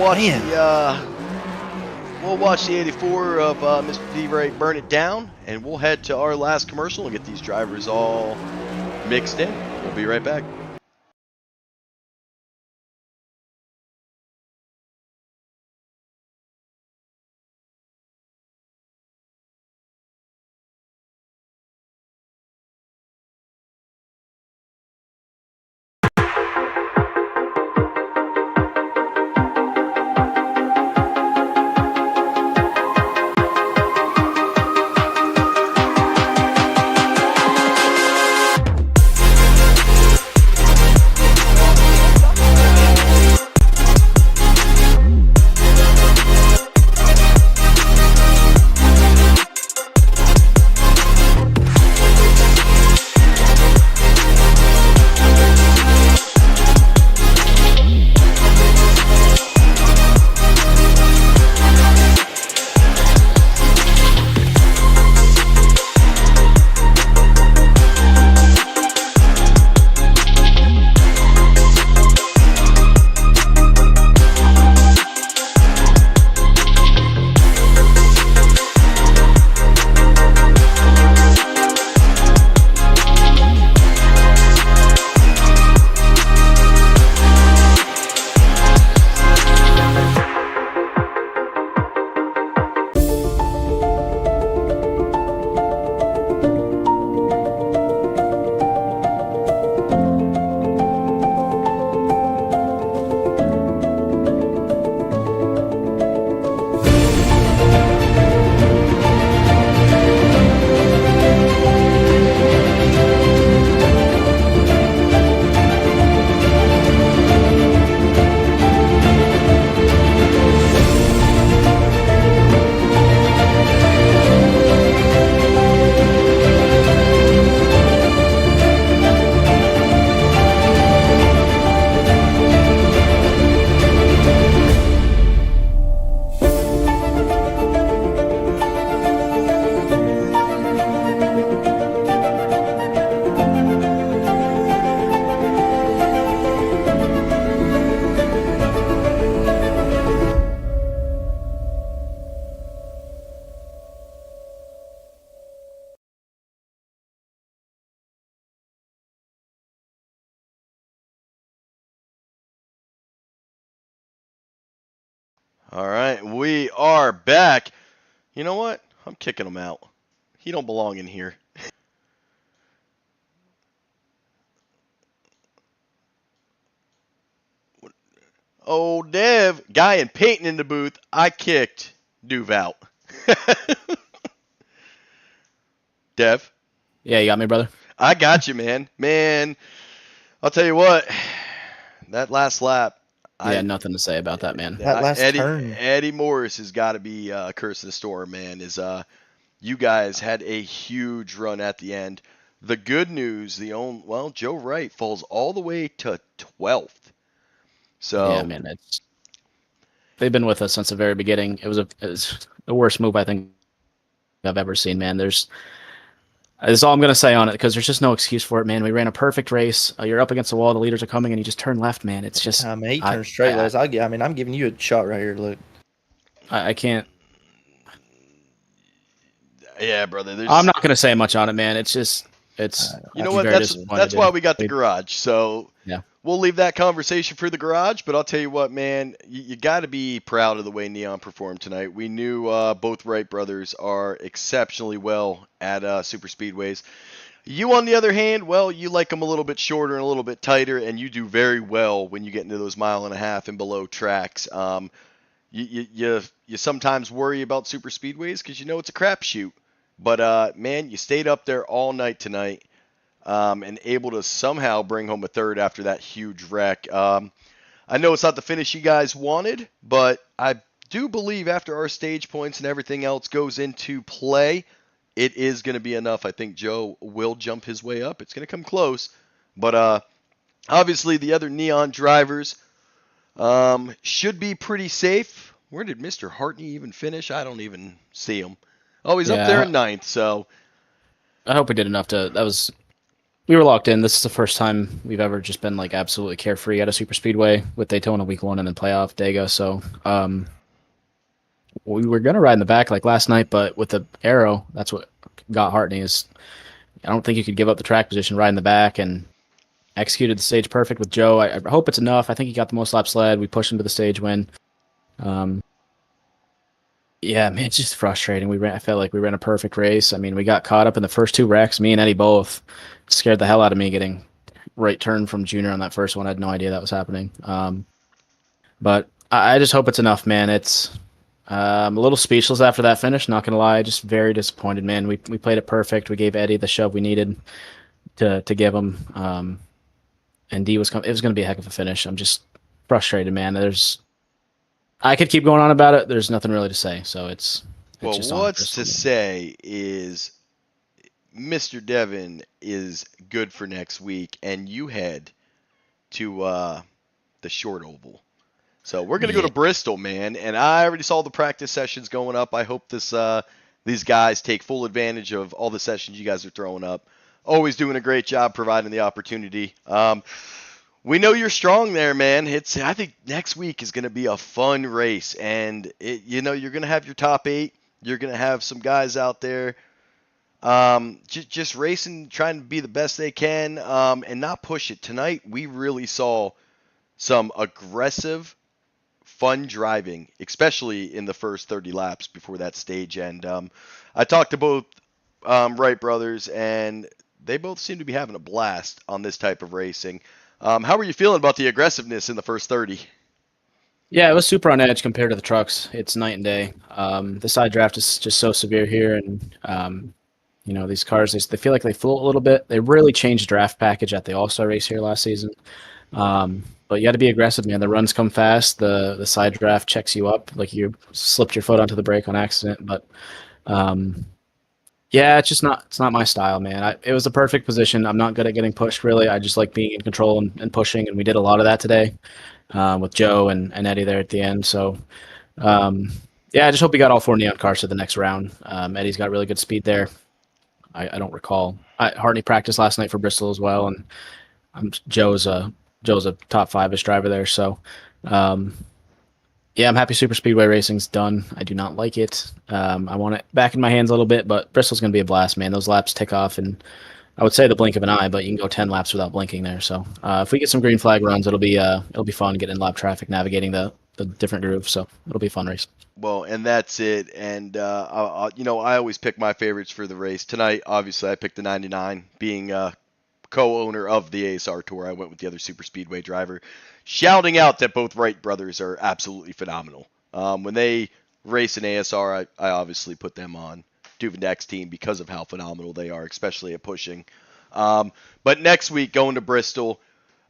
Speaker 1: watch the 84 of Mr. D-Ray burn it down, and we'll head to our last commercial and get these drivers all mixed in. We'll be right back. All right, we are back. You know what? I'm kicking him out. He don't belong in here. Oh, Dev, guy in Peyton in the booth. I kicked Duve out. Dev,
Speaker 4: Yeah, you got me, brother.
Speaker 1: I got you, man. Man, I'll tell you what. That last lap,
Speaker 4: Yeah, nothing to say about that, man.
Speaker 2: That last
Speaker 1: Eddie
Speaker 2: turn.
Speaker 1: Eddie Morris has got to be a curse of the storm, man. You guys had a huge run at the end. The good news, Joe Wright falls all the way to 12th. So
Speaker 4: Yeah, man, they've been with us since the very beginning. It was the worst move I think I've ever seen, man. That's all I'm gonna say on it because there's just no excuse for it, man. We ran a perfect race. You're up against the wall. The leaders are coming, and you just turn left, man. It's just.
Speaker 2: I mean, he turned straight. I'm giving you a shot right here. Look.
Speaker 4: I can't.
Speaker 1: Yeah, brother.
Speaker 4: I'm not gonna say much on it, man. It's
Speaker 1: you know what? That's why we got the garage. So
Speaker 4: yeah,
Speaker 1: we'll leave that conversation for the garage. But I'll tell you what, man, you got to be proud of the way Neon performed tonight. We knew both Wright brothers are exceptionally well at super speedways. You, on the other hand, well, you like them a little bit shorter and a little bit tighter, and you do very well when you get into those 1.5 miles and below tracks. You sometimes worry about super speedways because you know it's a crapshoot. But, man, you stayed up there all night tonight and able to somehow bring home a third after that huge wreck. I know it's not the finish you guys wanted, but I do believe after our stage points and everything else goes into play, it is going to be enough. I think Joe will jump his way up. It's going to come close. But obviously the other Neon drivers should be pretty safe. Where did Mr. Hartney even finish? I don't even see him. Oh, he's up there in 9th, so.
Speaker 4: I hope we did enough we were locked in. This is the first time we've ever just been like absolutely carefree at a super speedway with Daytona week 1 and then playoff Dega. So we were gonna ride in the back like last night, but with the arrow, that's what got Hartney. I don't think you could give up the track position, ride in the back, and executed the stage perfect with Joe. I hope it's enough. I think he got the most laps led. We pushed him to the stage win. Yeah, man, it's just frustrating. I felt like we ran a perfect race. I mean, we got caught up in the first 2 wrecks. Me and Eddie both scared the hell out of me getting right turn from Junior on that first one. I had no idea that was happening. But I just hope it's enough, man. I'm a little speechless after that finish, not going to lie. Just very disappointed, man. We played it perfect. We gave Eddie the shove we needed to give him. And D it was going to be a heck of a finish. I'm just frustrated, man. I could keep going on about it. There's nothing really to say. So it's just
Speaker 1: what's to say is Mr. Devin is good for next week, and you head to the short oval. So we're going to go to Bristol, man, and I already saw the practice sessions going up. I hope these guys take full advantage of all the sessions you guys are throwing up. Always doing a great job providing the opportunity. We know you're strong there, man. I think next week is going to be a fun race, and you're going to have your top 8. You're going to have some guys out there just racing, trying to be the best they can, and not push it. Tonight, we really saw some aggressive, fun driving, especially in the first 30 laps before that stage end. I talked to both Wright brothers, and they both seem to be having a blast on this type of racing. How were you feeling about the aggressiveness in the first 30?
Speaker 4: Yeah, it was super on edge compared to the trucks. It's night and day. The side draft is just so severe here, and these cars they feel like they float a little bit. They really changed draft package at the All-Star race here last season. But you got to be aggressive, man. The runs come fast. The side draft checks you up like you slipped your foot onto the brake on accident. But yeah, it's not my style, man. It was a perfect position. I'm not good at getting pushed, really. I just like being in control and pushing, and we did a lot of that today with Joe and Eddie there at the end. So, yeah, I just hope we got all 4 Neon cars to the next round. Eddie's got really good speed there. I don't recall. Hartney practiced last night for Bristol as well, and Joe's a top 5-ish driver there. So, yeah, I'm happy Super Speedway racing's done. I do not like it. I want it back in my hands a little bit, but Bristol's going to be a blast, man. Those laps tick off, and I would say the blink of an eye, but you can go 10 laps without blinking there. So if we get some green flag runs, it'll be fun getting in lap traffic, navigating the different grooves. So it'll be a fun race.
Speaker 1: Well, and that's it. And I always pick my favorites for the race tonight. Obviously, I picked the 99, being co-owner of the ASR Tour. I went with the other super speedway driver, shouting out that both Wright brothers are absolutely phenomenal. When they race an ASR, I obviously put them on Duvendak's team because of how phenomenal they are, especially at pushing. But next week, going to Bristol,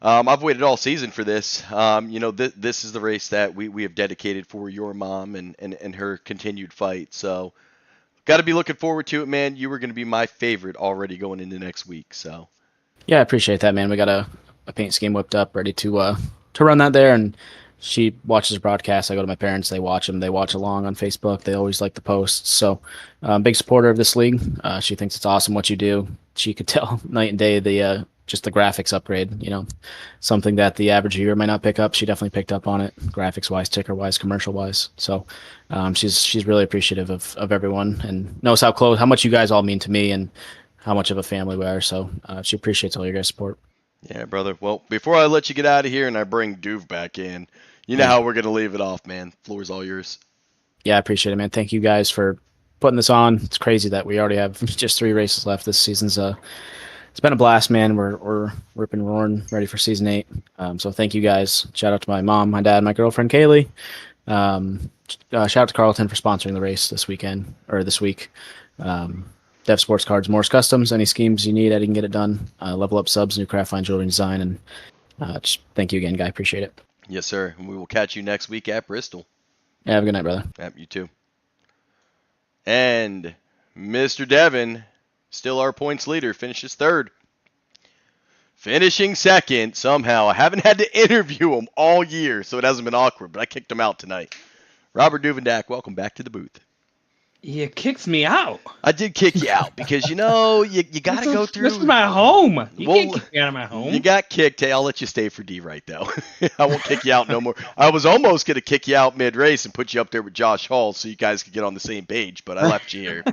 Speaker 1: I've waited all season for this. This is the race that we have dedicated for your mom and her continued fight. So got to be looking forward to it, man. You were going to be my favorite already going into next week. So
Speaker 4: Yeah, I appreciate that, man. We got a paint scheme whipped up, ready to run that there, and she watches the broadcast. I go to my parents; they watch them. They watch along on Facebook. They always like the posts. So, big supporter of this league. She thinks it's awesome what you do. She could tell night and day the just the graphics upgrade. Something that the average viewer might not pick up. She definitely picked up on it, graphics wise, ticker wise, commercial wise. So, she's really appreciative of everyone and knows how much you guys all mean to me and how much of a family we are. So she appreciates all your guys' support.
Speaker 1: yeah, brother. Well, before I let you get out of here and I bring Duve back in, you know how we're going to leave it off, man. Floor's all yours.
Speaker 4: Yeah, I appreciate it, man. Thank you guys for putting this on. It's crazy that we already have just 3 races left. This season's it's been a blast, man. We're ripping and roaring, ready for season 8. So thank you guys. Shout out to my mom, my dad, my girlfriend Kaylee. Shout out to Carlton for sponsoring the race this week. Dev Sports Cards, Morse Customs, any schemes you need, Eddie can get it done. Level Up Subs, new craft fine jewelry design, and just thank you again, guy. Appreciate it.
Speaker 1: Yes, sir. And we will catch you next week at Bristol.
Speaker 4: Yeah, have a good night, brother.
Speaker 1: Yep, you too. And Mr. Devin, still our points leader, finishes 3rd. Finishing 2nd, somehow. I haven't had to interview him all year, so it hasn't been awkward, but I kicked him out tonight. Robert Duvendak, welcome back to the booth.
Speaker 3: You kicked me out.
Speaker 1: I did kick you out because, you got to go through.
Speaker 3: This is my home. You can't kick me out of my home.
Speaker 1: You got kicked. Hey, I'll let you stay for D right, though. I won't kick you out no more. I was almost going to kick you out mid-race and put you up there with Josh Hall so you guys could get on the same page, but I left you here.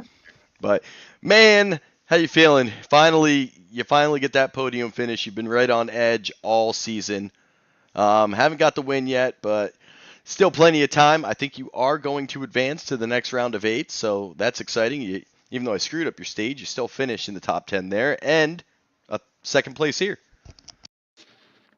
Speaker 1: But, man, how you feeling? You finally get that podium finish. You've been right on edge all season. Haven't got the win yet, but still plenty of time. I think you are going to advance to the next round of 8, so that's exciting. Even though I screwed up your stage, you still finish in the top 10 there, and a 2nd place here.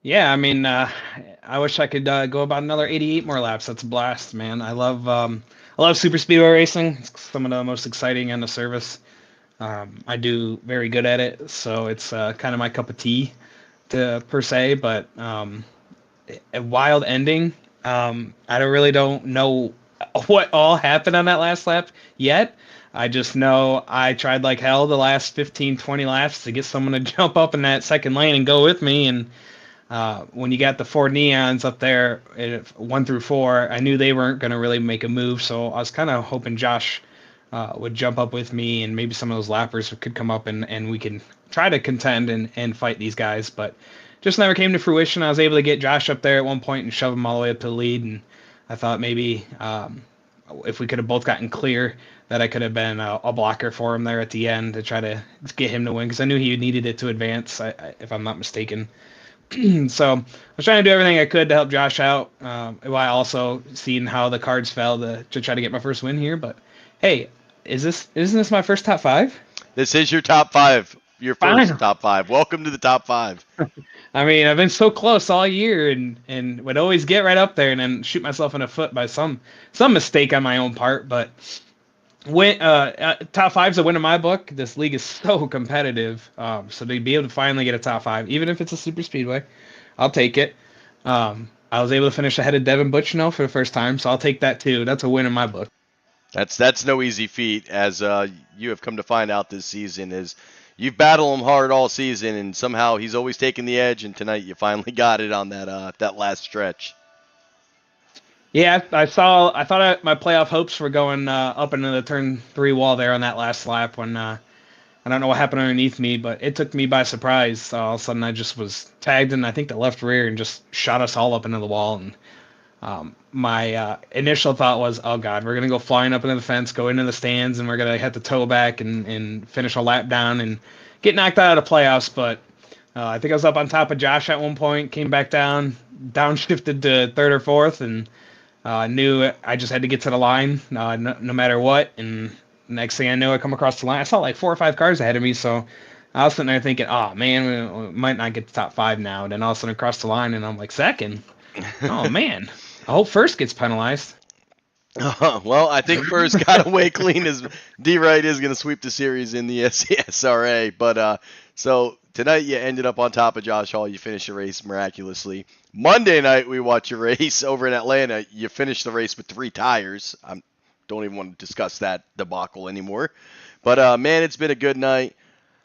Speaker 3: Yeah, I mean, I wish I could go about another 88 more laps. That's a blast, man. I love super speedway racing. It's some of the most exciting on the service. I do very good at it, so it's kind of my cup of tea, per se. But a wild ending. I don't know what all happened on that last lap yet. I just know I tried like hell the last 15, 20 laps to get someone to jump up in that 2nd lane and go with me. And when you got the 4 neons up there, 1 through 4, I knew they weren't going to really make a move. So I was kind of hoping Josh would jump up with me and maybe some of those lappers could come up and we can try to contend and fight these guys. But just never came to fruition. I was able to get Josh up there at one point and shove him all the way up to the lead. And I thought maybe if we could have both gotten clear, that I could have been a blocker for him there at the end to try to get him to win, because I knew he needed it to advance, if I'm not mistaken. So I was trying to do everything I could to help Josh out, while also seeing how the cards fell to try to get my first win here. But hey, isn't this my first top 5?
Speaker 1: This is your top 5. Your first
Speaker 3: Fine.
Speaker 1: top 5. Welcome to the top 5.
Speaker 3: I mean, I've been so close all year and would always get right up there and then shoot myself in the foot by some mistake on my own part. But top 5's a win in my book. This league is so competitive. So to be able to finally get a top 5, even if it's a super speedway, I'll take it. I was able to finish ahead of Devin Butchno for the first time, so I'll take that too. That's a win in my book.
Speaker 1: That's no easy feat, as you have come to find out this season. Is you've battled him hard all season, and somehow he's always taken the edge. And tonight you finally got it on that last stretch.
Speaker 3: Yeah, I thought my playoff hopes were going up into the turn 3 wall there on that last lap when I don't know what happened underneath me, but it took me by surprise. All of a sudden I just was tagged in, I think, the left rear and just shot us all up into the wall. And my initial thought was, oh God, we're going to go flying up into the fence, go into the stands, and we're going to have to tow back and finish a lap down and get knocked out of the playoffs. But I think I was up on top of Josh at one point, came back down, downshifted to 3rd or 4th, and knew I just had to get to the line no matter what. And next thing I knew, I come across the line. I saw like 4 or 5 cars ahead of me, so I was sitting there thinking, oh man, we might not get to top 5 now. And then all of a sudden across the line, and I'm like second. Oh man, I hope first gets penalized.
Speaker 1: Well, I think first got away clean as D-Wright is going to sweep the series in the SCSRA. But so tonight you ended up on top of Josh Hall. You finished the race miraculously. Monday night we watched your race over in Atlanta. You finished the race with 3 tires. I don't even want to discuss that debacle anymore. But man, it's been a good night.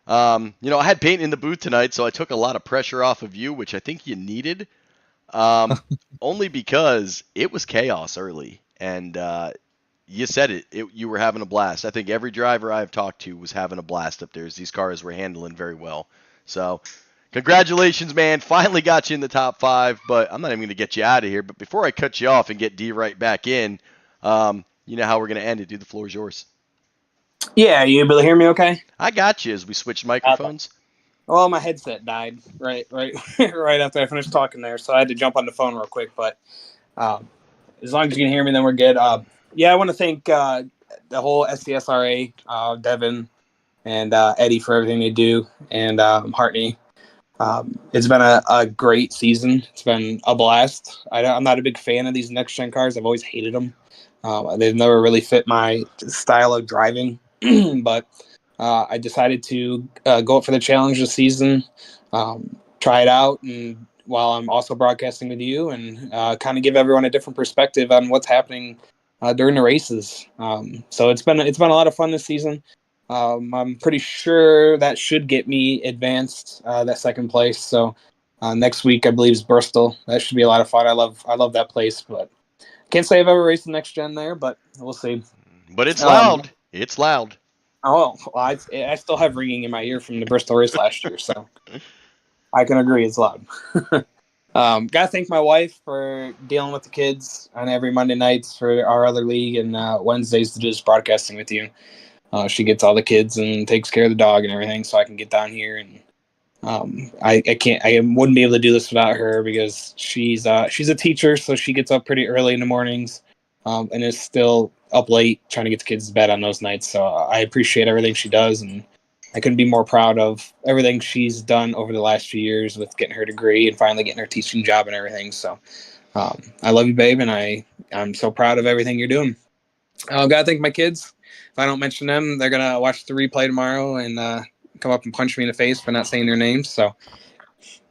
Speaker 1: I had Peyton in the booth tonight, so I took a lot of pressure off of you, which I think you needed. Only because it was chaos early. And you said it. You were having a blast. I think every driver I've talked to was having a blast up there as these cars were handling very well. So congratulations, man. Finally got you in the top 5, but I'm not even going to get you out of here. But before I cut you off and get D right back in, you know how we're going to end it. Dude, the floor is yours.
Speaker 5: Yeah, you able to hear me okay?
Speaker 1: I got you as we switch microphones.
Speaker 5: Well, my headset died right right after I finished talking there, so I had to jump on the phone real quick. But as long as you can hear me, then we're good. I want to thank the whole SCSRA, Devin and Eddie for everything they do, and Hartney. It's been a great season. It's been a blast. I'm not a big fan of these next-gen cars. I've always hated them. They've never really fit my style of driving, but I decided to go up for the challenge this season, try it out, and while I'm also broadcasting with you, and kind of give everyone a different perspective on what's happening during the races. So it's been a lot of fun this season. I'm pretty sure that should get me advanced, that second place. So next week I believe is Bristol. That should be a lot of fun. I love that place, but can't say I've ever raced the next gen there, but we'll see.
Speaker 1: But it's loud. It's loud.
Speaker 5: Oh, well, I still have ringing in my ear from the Bristol race last year, so I can agree it's loud. Gotta thank my wife for dealing with the kids on every Monday nights for our other league, and Wednesdays to just broadcasting with you. She gets all the kids and takes care of the dog and everything, so I can get down here. And I wouldn't be able to do this without her because she's a teacher, so she gets up pretty early in the mornings, and is still up late trying to get the kids to bed on those nights. So I appreciate everything she does, and I couldn't be more proud of everything she's done over the last few years with getting her degree and finally getting her teaching job and everything. So I love you, babe, and I'm so proud of everything you're doing. Gotta thank my kids. If I don't mention them, they're gonna watch the replay tomorrow and come up and punch me in the face for not saying their names. So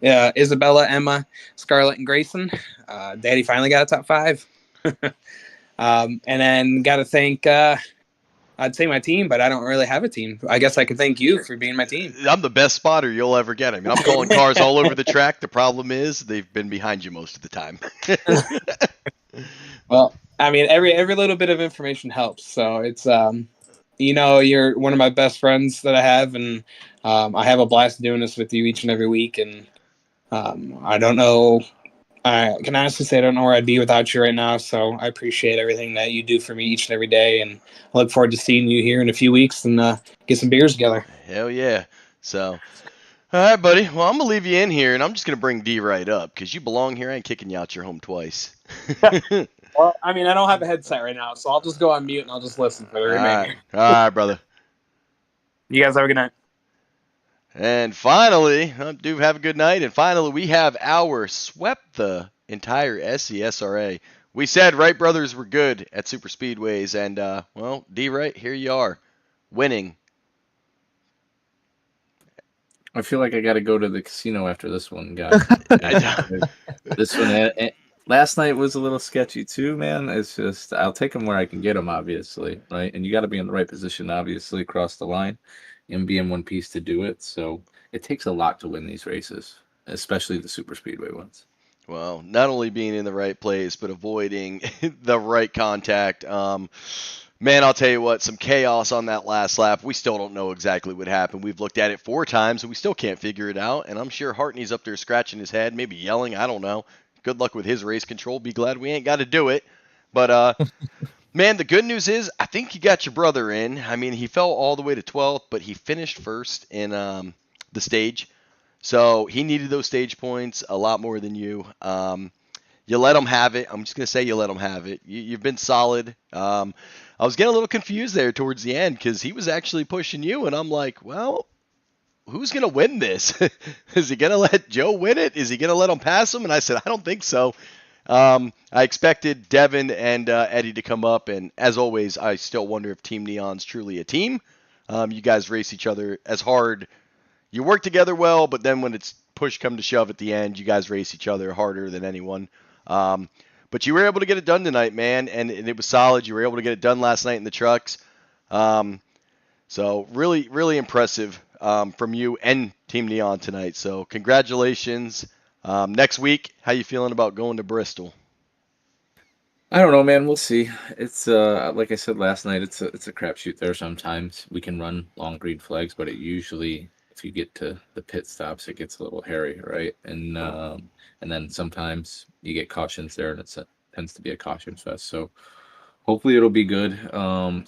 Speaker 5: yeah, Isabella, Emma, Scarlett, and Grayson. Daddy finally got a top 5. And then got to thank, I'd say my team, but I don't really have a team. I guess I could thank you for being my team.
Speaker 1: I'm the best spotter you'll ever get. I mean, I'm calling cars all over the track. The problem is they've been behind you most of the time.
Speaker 5: Well, I mean, every little bit of information helps. So it's, you're one of my best friends that I have, and I have a blast doing this with you each and every week. And I don't know. I can honestly say I don't know where I'd be without you right now, so I appreciate everything that you do for me each and every day, and I look forward to seeing you here in a few weeks and get some beers together.
Speaker 1: Hell yeah. So, all right, buddy. Well, I'm going to leave you in here, and I'm just going to bring D right up because you belong here. I ain't kicking you out your home twice.
Speaker 5: Well, I mean, I don't have a headset right now, so I'll just go on mute and I'll just listen for the remainder.
Speaker 1: All right, brother.
Speaker 5: You guys have a good night.
Speaker 1: And finally, do have a good night. And finally, we have our swept the entire SCSRA. We said Wright brothers were good at super speedways, and well, D Wright, here you are, winning.
Speaker 6: I feel like I got to go to the casino after this one, guys. This one, last night was a little sketchy too, man. It's just I'll take them where I can get them, obviously, right? And you got to be in the right position, obviously, across the line. And be in one piece to do it. So it takes a lot to win these races, especially the super speedway ones.
Speaker 1: Well, not only being in the right place, but avoiding the right contact. Man, I'll tell you what, some chaos on that last lap. We still don't know exactly what happened. We've looked at it 4 times, and we still can't figure it out. And I'm sure Hartney's up there scratching his head, maybe yelling. I don't know. Good luck with his race control. Be glad we ain't got to do it. But, man, the good news is I think you got your brother in. I mean, he fell all the way to 12th, but he finished first in the stage. So he needed those stage points a lot more than you. You let him have it. I'm just going to say you let him have it. You've been solid. I was getting a little confused there towards the end because he was actually pushing you, and I'm like, well, who's going to win this? Is he going to let Joe win it? Is he going to let him pass him? And I said, I don't think so. I expected Devin and Eddie to come up, and as always, I still wonder if Team Neon's truly a team. You guys race each other as hard. You work together well, but then when it's push come to shove at the end, you guys race each other harder than anyone. But you were able to get it done tonight, man, and it was solid. You were able to get it done last night in the trucks. So really, really impressive from you and Team Neon tonight. So congratulations. Next week, how you feeling about going to Bristol?
Speaker 6: I don't know, man. We'll see. It's like I said last night, it's a crapshoot there. Sometimes we can run long green flags, but it usually, if you get to the pit stops, it gets a little hairy, right? And then sometimes you get cautions there, and it tends to be a caution fest. So hopefully it'll be good.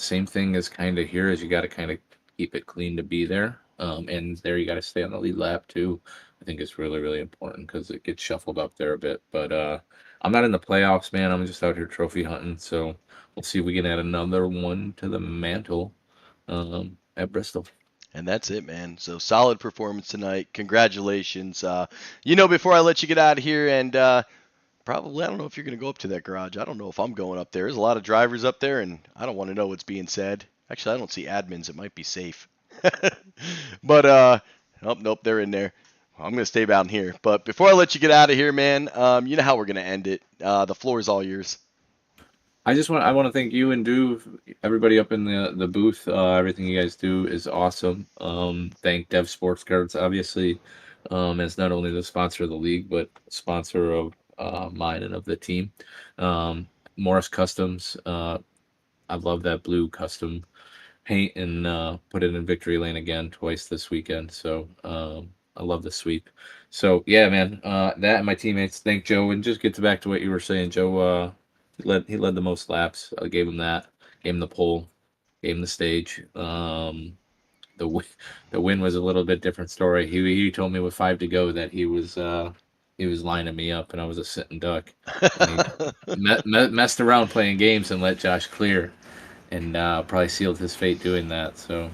Speaker 6: Same thing as kind of here, is you got to kind of keep it clean to be there. And there you got to stay on the lead lap too. I think it's really, really important because it gets shuffled up there a bit. But I'm not in the playoffs, man. I'm just out here trophy hunting. So we'll see if we can add another one to the mantle at Bristol.
Speaker 1: And that's it, man. So solid performance tonight. Congratulations. Before I let you get out of here, and probably, I don't know if you're going to go up to that garage. I don't know if I'm going up there. There's a lot of drivers up there, and I don't want to know what's being said. Actually, I don't see admins. It might be safe. But, nope, they're in there. I'm going to stay down here. But before I let you get out of here, man, you know how we're going to end it. The floor is all yours.
Speaker 6: I want to thank you and everybody up in the booth. Everything you guys do is awesome. Thank Dev Sports Cards, obviously, as not only the sponsor of the league, but sponsor of mine and of the team. Morris Customs. I love that blue custom paint, and put it in victory lane again twice this weekend. So I love the sweep. So yeah, man, that and my teammates. Thank Joe, and just get back to what you were saying, Joe. He led the most laps. I gave him that. Gave him the pole. Gave him the stage. The win was a little bit different story. He told me with 5 to go that he was lining me up, and I was a sitting duck. And he messed around playing games and let Josh clear, and probably sealed his fate doing that. So,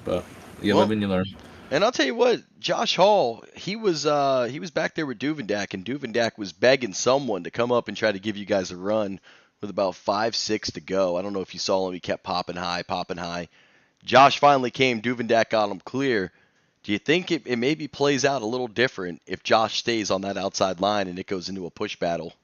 Speaker 6: but you live and you learn.
Speaker 1: And I'll tell you what, Josh Hall, he was back there with Duvendak, and Duvendak was begging someone to come up and try to give you guys a run with about 5-6 to go. I don't know if you saw him. He kept popping high. Josh finally came. Duvendak got him clear. Do you think it maybe plays out a little different if Josh stays on that outside line and it goes into a push battle?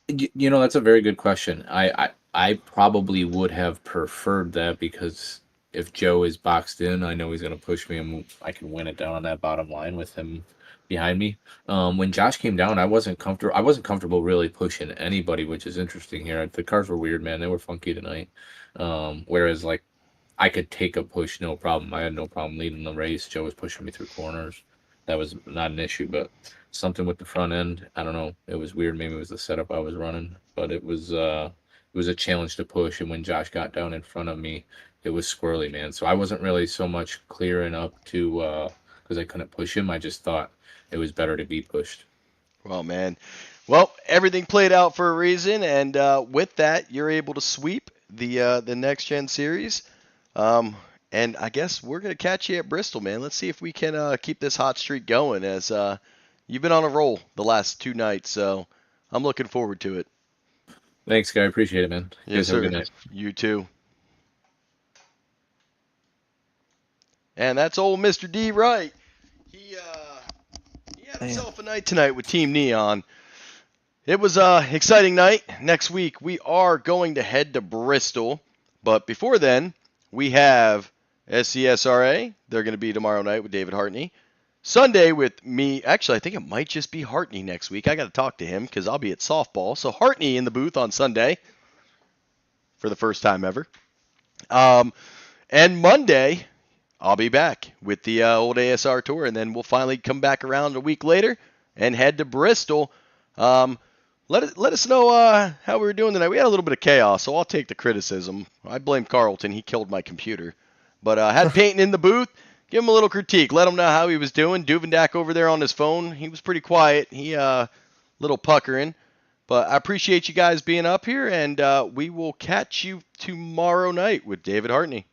Speaker 6: That's a very good question. I probably would have preferred that, because if Joe is boxed in, I know he's going to push me, and I can win it down on that bottom line with him behind me. When Josh came down, I wasn't comfortable really pushing anybody, which is interesting here. The cars were weird, man. They were funky tonight. Whereas, like, I could take a push, no problem. I had no problem leading the race. Joe was pushing me through corners. That was not an issue, but something with the front end, I don't know. It was weird. Maybe it was the setup I was running, but it was a challenge to push. And when Josh got down in front of me, it was squirrely, man. So I wasn't really so much clearing up to because I couldn't push him. I just thought it was better to be pushed.
Speaker 1: Well, man. Well, everything played out for a reason, and with that, you're able to sweep the NextGen series. And I guess we're going to catch you at Bristol, man. Let's see if we can keep this hot streak going, as you've been on a roll the last 2 nights, so I'm looking forward to it.
Speaker 6: Thanks, guy. Appreciate it, man.
Speaker 1: Yes, sir.
Speaker 6: Have a good night.
Speaker 1: You too. And that's old Mr. D Wright. He had himself a night tonight with Team Neon. It was an exciting night. Next week, we are going to head to Bristol. But before then, we have SCSRA. They're going to be tomorrow night with David Hartney. Sunday with me. Actually, I think it might just be Hartney next week. I got to talk to him because I'll be at softball. So Hartney in the booth on Sunday for the first time ever. And Monday, I'll be back with the old ASR tour, and then we'll finally come back around a week later and head to Bristol. Let us know how we were doing tonight. We had a little bit of chaos, so I'll take the criticism. I blame Carlton. He killed my computer. But had Peyton in the booth. Give him a little critique. Let him know how he was doing. Duvendak over there on his phone. He was pretty quiet. He little puckering. But I appreciate you guys being up here, and we will catch you tomorrow night with David Hartney.